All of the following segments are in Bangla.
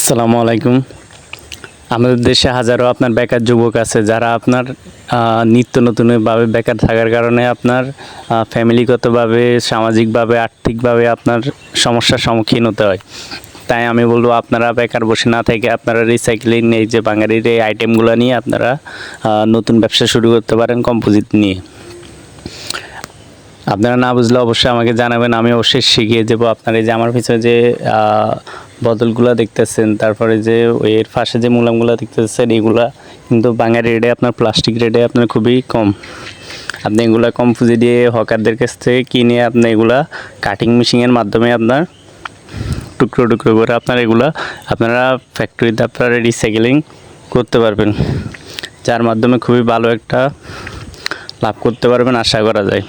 আসসালামু আলাইকুম। আমাদের দেশে হাজারো আপনার বেকার যুবক আছে যারা আপনার নিত্য নতুনভাবে বেকার থাকার কারণে আপনার ফ্যামিলিগতভাবে, সামাজিকভাবে, আর্থিকভাবে আপনার সমস্যার সম্মুখীন হতে হয়। তাই আমি বলবো আপনারা বেকার বসে না থেকে আপনারা রিসাইক্লিং এই যে বাঙালির এই আইটেমগুলো নিয়ে আপনারা নতুন ব্যবসা শুরু করতে পারেন কম্পোজিট নিয়ে। আপনারা না বুঝলে অবশ্যই আমাকে জানাবেন, আমি অবশ্যই শিখিয়ে দেবো। আপনার এই যে আমার পিছনে যে বোতলগুলো দেখতেছেন, তারপরে যে এর পাশে যে মুলামগুলো দেখতেছেন, এগুলা কিন্তু বাঙালি রেটে আপনার প্লাস্টিক রেটে আপনার খুবই কম। আপনি এগুলা কম পুঁজি দিয়ে হকারদের কাছ থেকে কিনে আপনি এগুলা কাটিং মেশিনের মাধ্যমে আপনার টুকরো টুকরো করে আপনারা ফ্যাক্টরিতে আপনারা রিসাইকেলিং করতে পারবেন, যার মাধ্যমে খুবই ভালো একটা লাভ করতে পারবেন আশা করা যায়।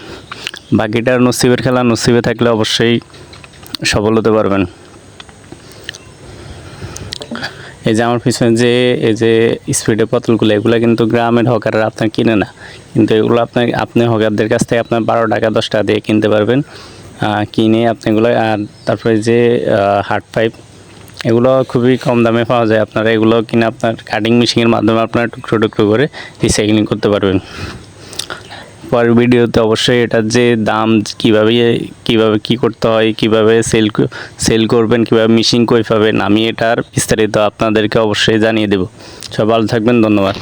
বাকিটা নসিবের খেলা, নসিবে থাকলে অবশ্যই সফল হতে পারবেন। এই যে আমার পিছনে যে এই যে স্পিডে বোতলগুলো, এগুলো কিন্তু গ্রামের হকাররা আপনার কিনে না, কিন্তু এগুলো আপনি হকারদের কাছ থেকে আপনার 12 টাকা 10 টাকা দিয়ে কিনতে পারবেন। কিনে আপনি এগুলো, আর তারপরে যে হার্ড পাইপ, এগুলো খুবই কম দামে পাওয়া যায়। আপনারা এগুলো কিনে আপনার কাটিং মেশিনের মাধ্যমে আপনারা টুকরো টুকরো করে রিসাইক্লিং করতে পারবেন। পরের ভিডিওতে অবশ্যই এটার যে দাম, কিভাবে কি করতে হয়, কিভাবে সেল করবেন, কিভাবে মেশিন কই পাবেন, আমি এটার বিস্তারিত আপনাদেরকে অবশ্যই জানিয়ে দেব। সব ভালো থাকবেন, ধন্যবাদ।